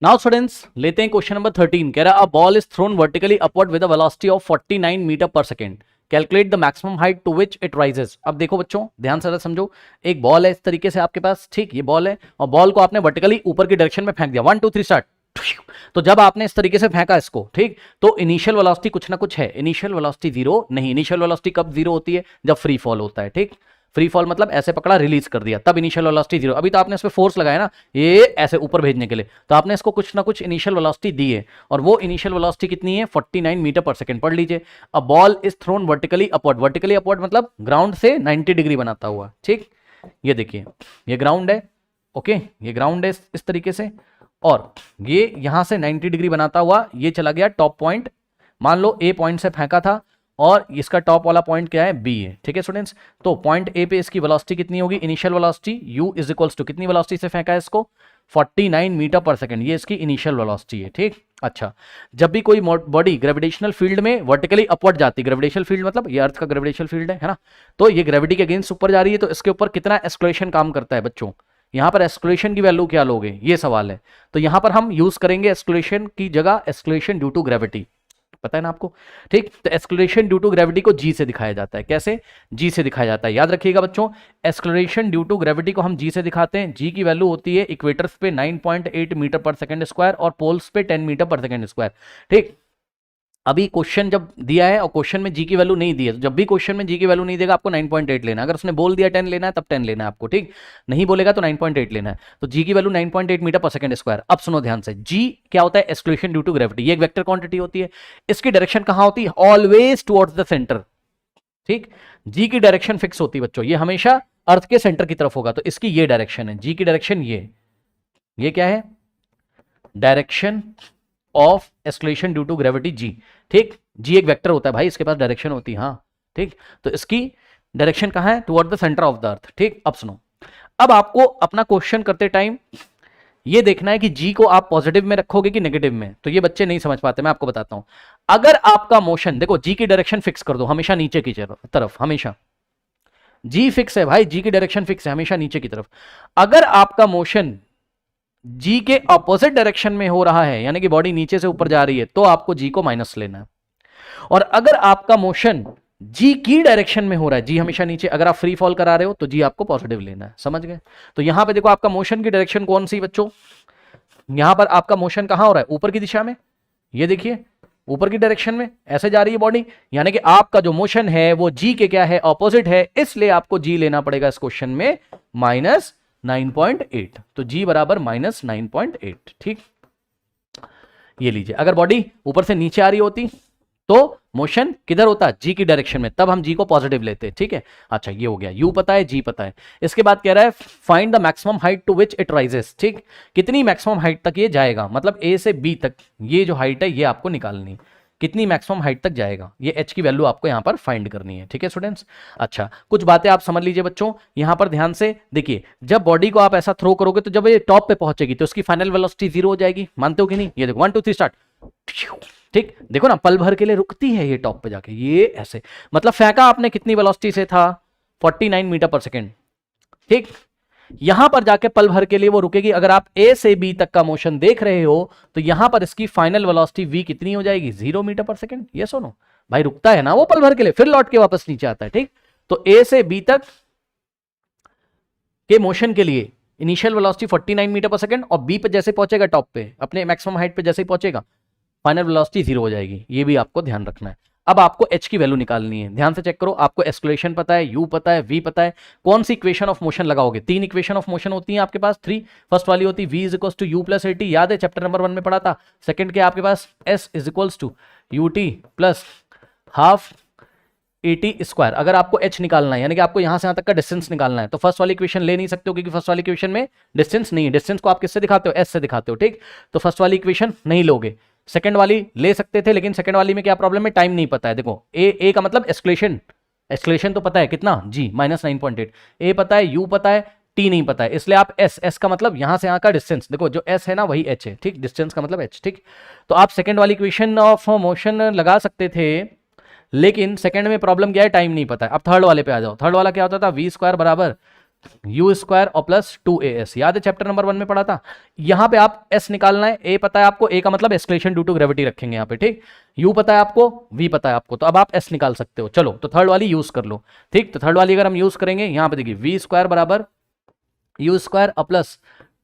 Now students लेते हैं question number 13। कह रहा है a ball is thrown vertically upward with a velocity of 49 metre per second, calculate the maximum height to which it rises. अब देखो बच्चों ध्यान से समझो, एक बॉल है इस तरीके से आपके पास, ठीक, ये बॉल है और बॉल को आपने वर्टिकली ऊपर की डायरेक्शन में फेंक दिया, 1 2 3 स्टार्ट। तो जब आपने इस तरीके से फेंका इसको, ठीक, तो इनिशियल वेलोसिटी कुछ ना कुछ है, इनिशियल वेलोसिटी जीरो नहीं, इनिशियल वेलोसिटी कब जीरो होती है, जब फ्री फॉल होता है, ठीक। फ्री फॉल मतलब ऐसे पकड़ा रिलीज कर दिया, तब इनिशियल वेलोसिटी जीरो। अभी तो आपने इस पे फोर्स लगाया ना ये ऐसे ऊपर भेजने के लिए, तो आपने इसको कुछ ना कुछ इनिशियल वेलोसिटी दी है, और वो इनिशियल वेलोसिटी कितनी है, 49 मीटर पर सेकंड। पढ़ लीजिए, अ ball is thrown vertically upward, vertically upward मतलब ग्राउंड से 90 डिग्री बनाता हुआ, ठीक। ये देखिए ये ग्राउंड है, ओके, ये ग्राउंड है इस तरीके से, और ये यहां से 90 डिग्री बनाता हुआ ये चला गया टॉप पॉइंट, मान लो ए पॉइंट से फेंका था और इसका टॉप वाला पॉइंट क्या है, बी है, ठीक है स्टूडेंट्स। तो पॉइंट ए पे इसकी वेलोसिटी कितनी होगी, initial velocity u is equals to कितनी वेलोसिटी से फेंका है इसको, 49 मीटर पर सेकंड, ये इसकी इनिशियल वेलोसिटी है, ठीक। अच्छा, जब भी कोई बॉडी ग्रेविटेशनल फील्ड में वर्टिकली अपवर्ड जाती है, ग्रेविटेशनल फील्ड मतलब ये अर्थ का ग्रेविटेशनल फील्ड है ना, तो ये ग्रेविटी के अगेंस्ट ऊपर जा रही है, तो इसके ऊपर कितना एक्सक्लेशन काम करता है बच्चों, यहां पर एक्सक्लेशन की वैल्यू क्या लोगे, ये सवाल है। तो यहां पर हम यूज करेंगे एक्सक्लेशन की जगह एक्सक्लेशन ड्यू टू ग्रेविटी, पता है ना आपको, ठीक। तो एक्सक्लेरेशन ड्यू टू ग्रेविटी को जी से दिखाया जाता है, कैसे, जी से दिखाया जाता है, याद रखिएगा बच्चों। एक्सक्लेरेशन ड्यू टू ग्रेविटी को हम जी से दिखाते हैं, जी की वैल्यू होती है इक्वेटर्स पे 9.8 मीटर पर सेकंड स्क्वायर और पोल्स पे 10 मीटर पर सेकंड स्क्वायर, ठीक। अभी क्वेश्चन जब दिया है और क्वेश्चन में जी की वैल्यू नहीं दी है, तो जब भी क्वेश्चन में जी की वैल्यू नहीं देगा आपको 9.8 लेना है, अगर उसने बोल दिया 10 लेना है तब 10 लेना है आपको, ठीक। नहीं बोलेगा तो 9.8 लेना है, तो जी की value 9.8 metre per second square. अब सुनो ध्यान से, जी क्या होता है, एक्सक्लूशन ड्यू टू ग्रेविटी, ये एक वेक्टर क्वांटिटी होती है, इसकी डायरेक्शन कहां होती है, ऑलवेज टुवर्ड्स द सेंटर, ठीक। जी की डायरेक्शन फिक्स होती है बच्चों, ये हमेशा अर्थ के सेंटर की तरफ होगा, तो इसकी ये डायरेक्शन है, जी की डायरेक्शन ये क्या है, direction of acceleration due to gravity g, ठीक। जी एक वेक्टर होता है भाई, इसके पास डायरेक्शन होती है, हाँ, ठीक। तो इसकी डायरेक्शन कहां है, toward the centre of the अर्थ, ठीक। अब सुनो, अब आपको अपना क्वेश्चन करते टाइम ये देखना है कि जी को आप पॉजिटिव में रखोगे कि नेगेटिव में, तो ये बच्चे नहीं समझ पाते, मैं आपको बताता हूं। अगर आपका मोशन, देखो जी की डायरेक्शन फिक्स कर दो हमेशा नीचे की तरफ, हमेशा जी फिक्स है भाई, जी की डायरेक्शन फिक्स है हमेशा नीचे की तरफ। अगर आपका मोशन जी के ऑपोजिट डायरेक्शन में हो रहा है, यानी कि बॉडी नीचे से ऊपर जा रही है, तो आपको जी को माइनस लेना है। और अगर आपका मोशन जी की डायरेक्शन में हो रहा है, जी हमेशा नीचे, अगर आप फ्री फॉल करा रहे हो तो जी आपको पॉजिटिव लेना है, समझ गए। तो यहां पे देखो आपका मोशन की डायरेक्शन कौन सी बच्चों, यहां पर आपका मोशन कहां हो रहा है, ऊपर की दिशा में, ये देखिए ऊपर की डायरेक्शन में ऐसे जा रही है बॉडी, यानी कि आपका जो मोशन है वो जी के क्या है, ऑपोजिट है, इसलिए आपको जी लेना पड़ेगा इस क्वेश्चन में -9.8, तो जी बराबर -9.8, ठीक। ये लीजिए, अगर बॉडी ऊपर से नीचे आ रही होती तो मोशन किधर होता, जी की डायरेक्शन में, तब हम जी को पॉजिटिव लेते, ठीक है। अच्छा ये हो गया, यू पता है, जी पता है। इसके बाद कह रहा है find the maximum height to which it rises, ठीक। कितनी मैक्सिमम हाइट तक ये जाएगा, मतलब ए से बी तक ये जो हाइट है ये आपको निकालनी है, कितनी मैक्सिमम हाइट तक जाएगा, ये एच की वैल्यू आपको यहां पर फाइंड करनी है, ठीक है स्टूडेंट्स। अच्छा कुछ बातें आप समझ लीजिए बच्चों, यहां पर ध्यान से देखिए, जब बॉडी को आप ऐसा थ्रो करोगे तो जब ये टॉप पे पहुंचेगी तो उसकी फाइनल वेलोसिटी जीरो हो जाएगी, मानते हो कि नहीं। ये देखो 1 2 3 स्टार्ट, ठीक, देखो ना पल भर के लिए रुकती है ये टॉप पे जाके, ये ऐसे, मतलब फेंका आपने कितनी वेलोसिटी से था, 49 मीटर पर सेकंड, ठीक। यहां पर जाके पल भर के लिए वो रुकेगी। अगर आप ए से बी तक का मोशन देख रहे हो तो यहां पर इसकी फाइनल वेलोसिटी वी कितनी हो जाएगी, 0 मीटर पर सेकंड। ये सुनो भाई, रुकता है ना वो पल भर के लिए, फिर लौट के वापस नीचे आता है, ठीक। तो ए से बी तक के मोशन के लिए initial velocity 49 metre per second, और बी पे जैसे पहुंचेगा टॉप पे अपने मैक्सिमम हाइट पे जैसे ही पहुंचेगा फाइनल वेलोसिटी 0 हो जाएगी, ये भी आपको ध्यान रखना है। अब आपको एच की वैल्यू निकालनी है, ध्यान से चेक करो, आपको एक्सक्लेशन पता है, यू पता है, वी पता है, कौन सी इक्वेशन ऑफ मोशन लगाओगे, 3 इक्वेशन ऑफ मोशन होती है आपके पास, 3। फर्स्ट वाली होती है v is equals to u plus a t, याद है चैप्टर नंबर 1 में पढ़ा था। सेकंड के आपके पास s is equals to u t plus half a t square. अगर आपको h निकालना है, यानी कि आपको यहां से यहां तक का डिस्टेंस निकालना है, तो फर्स्ट वाली इक्वेशन ले नहीं सकते हो, क्योंकि फर्स्ट वाली इक्वेशन में डिस्टेंस नहीं है, डिस्टेंस को आप किससे दिखाते हो, s से दिखाते हो, ठीक। तो फर्स्ट वाली इक्वेशन नहीं लोगे, सेकंड वाली ले सकते थे, लेकिन सेकंड वाली में क्या प्रॉब्लम है, टाइम नहीं पता है। देखो ए का मतलब एक्सक्लेशन तो पता है कितना, जी -9.8, ए पता है, यू पता है, टी नहीं पता है, इसलिए आप एस का मतलब यहां से यहां का डिस्टेंस, देखो जो एस है ना वही एच है, ठीक, डिस्टेंस का मतलब एच, ठीक। तो आप सेकंड वाली इक्वेशन ऑफ मोशन लगा सकते थे, लेकिन सेकंड में प्रॉब्लम क्या है, टाइम नहीं पता है। अब थर्ड वाले पे आ जाओ, थर्ड वाला क्या होता था, वी स्क्वायर बराबर यू स्क्वायर और प्लस 2as, याद है चैप्टर नंबर 1 में पढ़ा था। यहां पे आप s निकालना है, a पता है आपको, a का मतलब एस्केलेशन ड्यू टू ग्रेविटी रखेंगे यहाँ पे, ठीक। u पता है आपको, v पता है आपको, तो अब आप s निकाल सकते हो। चलो तो थर्ड वाली यूज कर लो, ठीक। तो थर्ड वाली अगर हम यूज करेंगे, यहाँ पे देखिए v स्क्वायर बराबर यू स्क्वायर और प्लस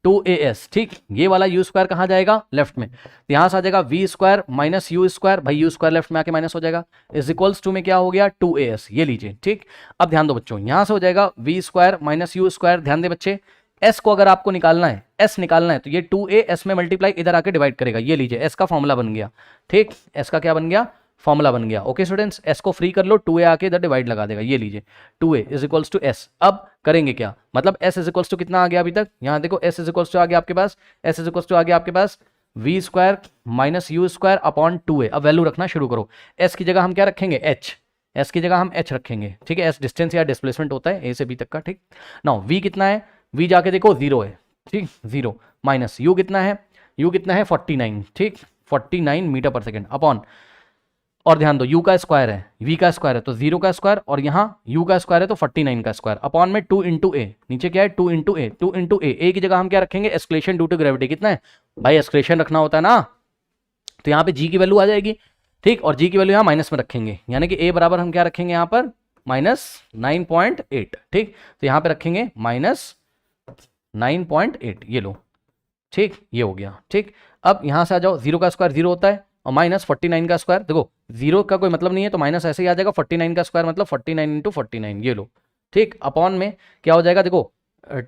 2as, ठीक। ये वाला यू स्क्वायर कहाँ जाएगा, लेफ्ट में, तो यहां से आ जाएगा v square minus u square, भाई यू स्क्वायर लेफ्ट में आके माइनस हो जाएगा, इज इक्वल्स टू में क्या हो गया 2as, ये लीजिए, ठीक। अब ध्यान दो बच्चों, यहां से हो जाएगा v square minus u square, ध्यान दे बच्चे, s को अगर आपको निकालना है, s निकालना है, तो ये 2as में मल्टीप्लाई इधर आके डिवाइड करेगा, ये लीजिए s का फॉर्मूला बन गया, ठीक। s का क्या बन गया, फॉर्मूला बन गया। ओके स्टूडेंट्स, s को फ्री कर लो, 2a आके इधर डिवाइड लगा देगा, ये लीजिए 2a is equals to s। अब करेंगे क्या, मतलब s इज इक्वल्स टू कितना आ गया अभी तक, यहाँ देखो s इज इक्वल्स टू आ गया आपके पास, s इज इक्वल्स टू आ गया आपके पास v square minus u square upon 2a। अब वैल्यू रखना शुरू करो, s की जगह हम क्या रखेंगे h, s की जगह हम h रखेंगे, ठीक है। s डिस्टेंस या डिस्प्लेसमेंट होता है a से b तक का, ठीक। नाउ v कितना है, v जाके देखो 0 है, ठीक, 0 माइनस u कितना है, u कितना है 49, ठीक, 49 मीटर पर सेकेंड अपॉन, और ध्यान दो u का स्क्वायर है, v का स्क्वायर है तो 0 का स्क्वायर, और यहाँ u का स्क्वायर है तो 49 का स्क्वायर अपॉन में 2 इंटू ए, नीचे क्या है 2 इंटू ए, 2 इंटू ए की जगह हम क्या रखेंगे एस्केलेशन ड्यू टू ग्रेविटी, कितना है भाई एस्केलेशन रखना होता है ना, तो यहाँ पे g की वैल्यू आ जाएगी, ठीक। और g की वैल्यू यहाँ माइनस में रखेंगे, यानी कि a बराबर हम क्या रखेंगे यहाँ पर -9.8, ठीक। तो यहाँ पे रखेंगे -9.8, ये लो, ठीक, ये हो गया, ठीक। अब यहाँ से आ जाओ, 0 का स्क्वायर 0 होता है और माइनस 49 का स्क्वायर, देखो 0 का कोई मतलब नहीं है तो माइनस ऐसे ही आ जाएगा, 49 का स्क्वायर मतलब 49 इंटू 49, ये लो, ठीक। अपॉन में क्या हो जाएगा, देखो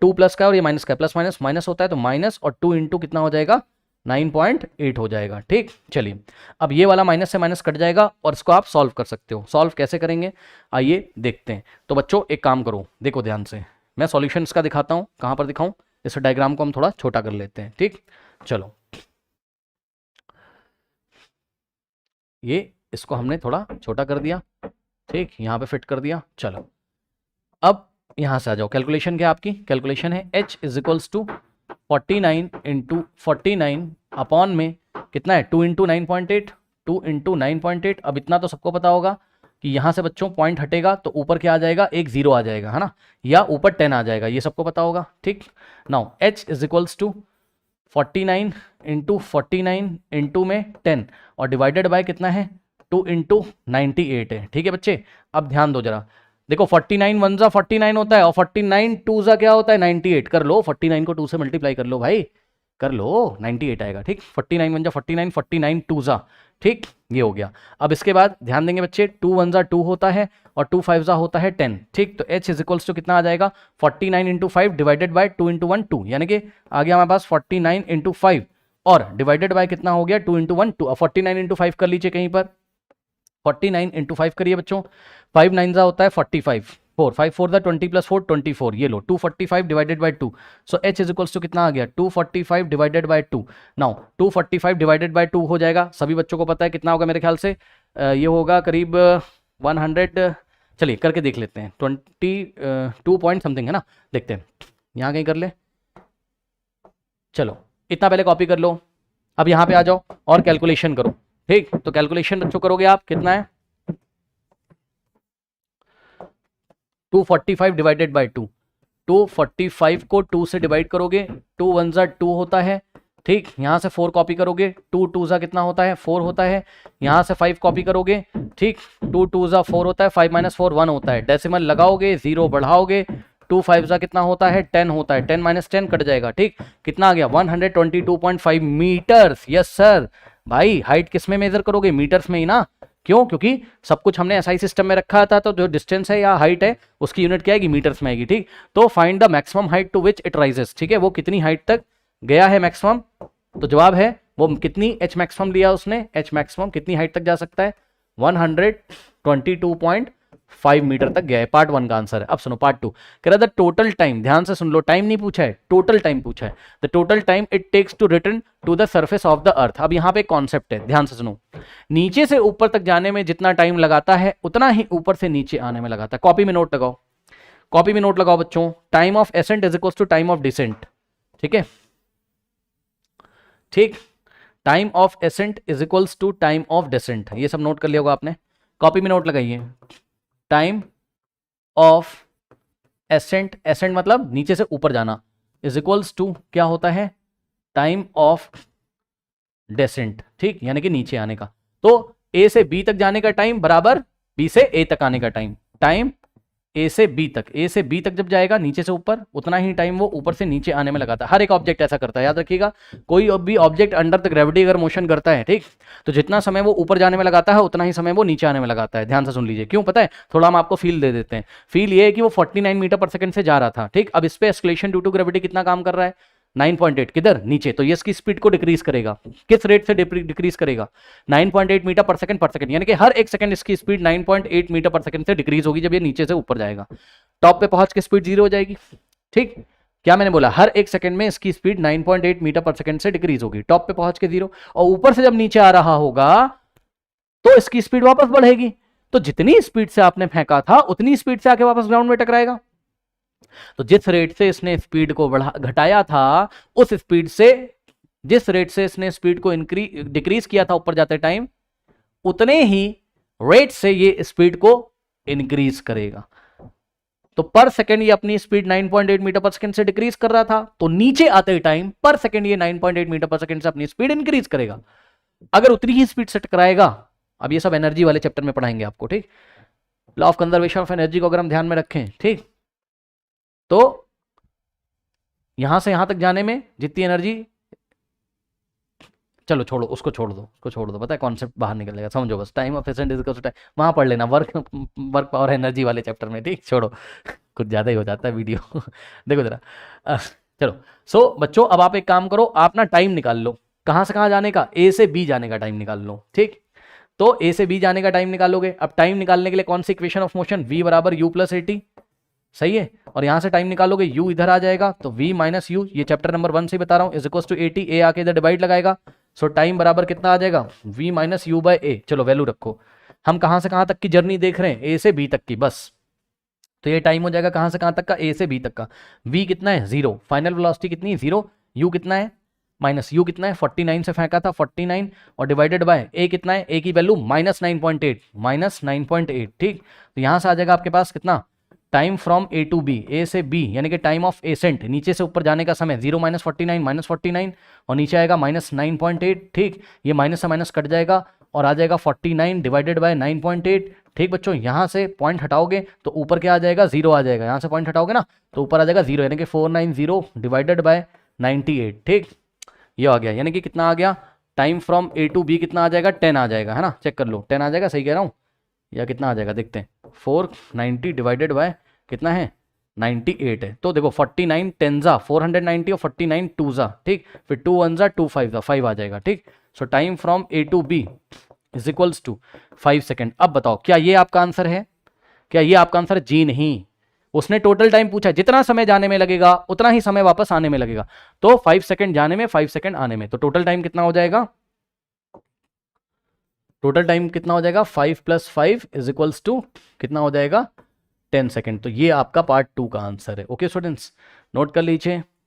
2 प्लस का और ये माइनस का, प्लस माइनस माइनस होता है तो माइनस, और 2 इंटू कितना हो जाएगा 9.8 हो जाएगा, ठीक। चलिए अब ये वाला माइनस से माइनस कट जाएगा और इसको आप सॉल्व कर सकते हो। सॉल्व कैसे करेंगे आइए देखते हैं। तो बच्चों एक काम करो, देखो ध्यान से, मैं सॉल्यूशन इसका दिखाता हूँ, कहाँ पर दिखाऊँ, इस डायग्राम को हम थोड़ा छोटा कर लेते हैं, ठीक। चलो ये इसको हमने थोड़ा छोटा कर दिया, ठीक, यहाँ पे फिट कर दिया। चलो अब यहाँ से आ जाओ, कैलकुलेशन क्या आपकी, कैलकुलेशन है h is equals to 49 into 49 upon में कितना है 2 इंटू 9.8, 2 इंटू 9.8। अब इतना तो सबको पता होगा कि यहाँ से बच्चों पॉइंट हटेगा तो ऊपर क्या आ जाएगा, एक 0 आ जाएगा, है ना, या ऊपर 10 आ जाएगा, ये सबको पता होगा, ठीक। Now h is equals to 49 into 49 into में 10 और डिवाइडेड बाय कितना है 2 इंटू 98 है, ठीक है बच्चे। अब ध्यान दो जरा, देखो 49 वन जा 49 होता है और 49 टू जा क्या होता है 98, कर लो 49 को 2 से मल्टीप्लाई कर लो भाई, कर लो 98 आएगा, ठीक। 49 वन जा 49, 49 टू जा, ठीक, ये हो गया। अब इसके बाद ध्यान देंगे बच्चे, 2 वन जा 2 होता है और 2 5 जा होता है 10, ठीक। तो h इज इक्वल्स टू कितना आ जाएगा 49 इंटू 5 डिवाइडेड बाय 2 इंटू 1 2, यानी कि आ गया हमारे पास 49 इंटू 5 और डिवाइडेड बाय कितना हो गया 2 इंटू 1 2। अब 49 इंटू 5 कर लीजिए कहीं पर, 49 इंटू 5 करिए बच्चों, 5 9 जा होता है 45, 4 5 4 दा 20 प्लस 4 24, ये लो 245 divided by 2। So h is equals to कितना आ गया 245 divided by 2। Now 245 divided by 2 हो जाएगा, सभी बच्चों को पता है कितना होगा मेरे ख्याल से, ये होगा करीब 100, चलिए करके देख लेते हैं, 22 पॉइंट समथिंग है ना, देखते हैं यहाँ कहीं कर ले। चलो इतना पहले कॉपी कर लो, अब यहाँ पे आ जाओ और कैलकुलेशन करो, ठीक। तो कैलकुलेशन बच्चों करोगे आप, कितना है 245 डिवाइडेड बाय 2, 245 को 2 से डिवाइड करोगे, 2 वन जा 2 होता है, ठीक। यहाँ से 4 कॉपी करोगे, 2 2 जा कितना होता है 4 होता है, यहाँ से 5 कॉपी करोगे, ठीक, 2 2 जा 4 होता है, 5 माइनस 4 1 होता है, डेसिमल लगाओगे 0 बढ़ाओगे, 2 5 जा कितना होता है 10 होता है, 10 माइनस 10 कट जाएगा, ठीक। कितना आ गया 122.5 मीटर्स, यस सर। भाई हाइट किस में मेजर करोगे, मीटर्स में ही ना, क्यों, क्योंकि सब कुछ हमने एसआई सिस्टम में रखा था, तो जो डिस्टेंस है या हाइट है उसकी यूनिट क्या आएगी मीटर्स में आएगी, ठीक। तो find the maximum height to which it rises, ठीक है, वो कितनी हाइट तक गया है मैक्सिमम, तो जवाब है वो कितनी एच मैक्सिमम लिया उसने, एच मैक्सिमम कितनी हाइट तक जा सकता है 122.5 मीटर तक गया है। पार्ट 1 का आंसर है। अब सुनो पार्ट 2, कह रहा था टोटल टाइम, ध्यान से सुन लो, टाइम नहीं पूछा है, टोटल टाइम पूछा है, the total time it takes to return to the surface of the earth. अब यहाँ पे एक कॉन्सेप्ट है, ध्यान से सुनो, नीचे से ऊपर तक जाने में जितना टाइम लगाता है उतना ही ऊपर से नीचे आने में लगाता है। कॉपी में नोट लगाओ, कॉपी में नोट लगाओ बच्चों, time of ascent is equal to time of descent, ठीक है, ठीक, time of ascent is equals to time of descent, ये सब नोट कर लिया होगा आपने, कॉपी में नोट लगाइए, टाइम ऑफ एसेंट, एसेंट मतलब नीचे से ऊपर जाना, इज इक्वल्स टू क्या होता है, टाइम ऑफ डेसेंट, ठीक, यानी कि नीचे आने का। तो ए से बी तक जाने का टाइम बराबर बी से ए तक आने का टाइम, टाइम ए से बी तक, ए से बी तक जब जाएगा नीचे से ऊपर, उतना ही टाइम वो ऊपर से नीचे आने में लगाता है। हर एक ऑब्जेक्ट ऐसा करता है, याद रखिएगा। कोई भी ऑब्जेक्ट अंडर द ग्रेविटी अगर मोशन करता है, ठीक, तो जितना समय वो ऊपर जाने में लगाता है उतना ही समय वो नीचे आने में लगाता है। ध्यान से सुन लीजिए, क्यों पता है, थोड़ा हम आपको फील दे देते हैं। फील ये है कि वो 49 मीटर पर सेकंड से जा रहा था, ठीक, अब इस पे एस्केलेशन ड्यू टू ग्रेविटी कितना काम कर रहा है, 9.8, किधर, नीचे, तो ये इसकी स्पीड को डिक्रीज करेगा। किस रेट से डिक्रीज करेगा, 9.8 मीटर पर सेकंड, यानी कि हर एक सेकंड इसकी स्पीड 9.8 मीटर पर सेकंड से डिक्रीज होगी जब ये नीचे से ऊपर जाएगा। टॉप पे पहुंच के स्पीड 0 हो जाएगी, ठीक, क्या मैंने बोला, हर एक सेकंड में इसकी स्पीड 9.8 मीटर पर सेकंड से डिक्रीज होगी, टॉप पे पहुंच के 0, और ऊपर से जब नीचे आ रहा होगा तो इसकी स्पीड वापस बढ़ेगी। तो जितनी स्पीड से आपने फेंका था उतनी स्पीड से आके वापस ग्राउंड में टकराएगा। तो जिस रेट से इसने स्पीड को घटाया था, उस स्पीड से, जिस रेट से इसने स्पीड को डिक्रीज किया था ऊपर जाते टाइम, उतने ही रेट से ये स्पीड को इंक्रीज करेगा। तो पर सेकंड ये अपनी स्पीड 9.8 मीटर पर सेकंड से डिक्रीज कर रहा था, तो नीचे आते टाइम पर सेकंड ये 9.8 मीटर पर सेकंड से अपनी स्पीड इंक्रीज करेगा। अगर उतनी ही स्पीड से टकराएगा, अब ये सब एनर्जी वाले चैप्टर में पढ़ाएंगे आपको, ठीक, law of conservation of energy को अगर हम ध्यान में रखें, ठीक, तो यहां से यहां तक जाने में जितनी एनर्जी, चलो छोड़ो उसको, छोड़ दो उसको, छोड़ दो, पता है कॉन्सेप्ट बाहर निकलेगा, समझो बस, time of ascent is equal to time, वहां पढ़ लेना, वर्क पावर एनर्जी वाले चैप्टर में, ठीक, छोड़ो कुछ ज्यादा ही हो जाता है वीडियो देखो जरा, चलो। सो बच्चों अब आप एक काम करो, आप ना टाइम निकाल लो, कहां से कहां जाने का, ए से बी जाने का टाइम निकाल लो, ठीक। तो ए से बी जाने का टाइम निकालोगे, अब टाइम निकालने के लिए कौन सी इक्वेशन ऑफ मोशन, v बराबर u प्लस एटी, सही है, और यहां से टाइम निकालोगे u इधर आ जाएगा, तो v माइनस यू, ये चैप्टर नंबर 1 से बता रहा हूं, इज इक्वल टू 80, ए आके इधर डिवाइड लगाएगा, सो टाइम बराबर कितना आ जाएगा, v माइनस यू बाय ए। चलो वैल्यू रखो, हम कहां से कहां तक की जर्नी देख रहे हैं, ए से बी तक की, बस, तो ये टाइम हो जाएगा कहां से कहां तक का, ए से बी तक का। v कितना है 0, फाइनल वेलोसिटी कितनी है 0, u कितना है माइनस यू कितना है 49 से फेंका था 49, और डिवाइडेड बाय ए कितना है, ए की वैल्यू -9.8, -9.8, ठीक। तो यहां से आ जाएगा आपके पास कितना, time from A to B, A से बी, यानी कि टाइम ऑफ एसेंट, नीचे से ऊपर जाने का समय 0 -49 -49, और नीचे आएगा -9.8, ठीक, ये माइनस से माइनस कट जाएगा और आ जाएगा 49 डिवाइडेड बाय 9.8, ठीक बच्चों। यहां से पॉइंट हटाओगे तो ऊपर क्या आ जाएगा, 0 आ जाएगा, यहां से पॉइंट हटाओगे ना तो ऊपर आ जाएगा 0, यानी कि 490 डिवाइडेड बाय 98, ठीक, ये आ गया, यानी कि कितना आ गया, time from A to B कितना आ जाएगा, 10 आ जाएगा, है ना, चेक कर लो, 10 आ जाएगा, सही कह रहा हूँ, या कितना आ जाएगा देखते हैं, 490 डिवाइडेड बाय कितना है 98 है, तो देखो 49 10 जा 490 और 49 2 जा, ठीक, फिर 2 1 जा 2 5 जा 5 आ जाएगा, ठीक। So time from A to B is equals to 5 second. अब बताओ क्या ये आपका आंसर है, क्या ये आपका आंसर है, जी नहीं, उसने टोटल टाइम पूछा, जितना समय जाने में लगेगा उतना ही समय वापस आने में लगेगा, तो 5 सेकंड जाने में 5 सेकंड आने में, तो टोटल टाइम कितना हो जाएगा, टोटल टाइम कितना हो जाएगा 5 + 5 इज इक्वल्स टू कितना हो जाएगा 10 सेकंड। तो ये आपका पार्ट 2 का आंसर है। ओके स्टूडेंट्स, नोट कर लीजिए।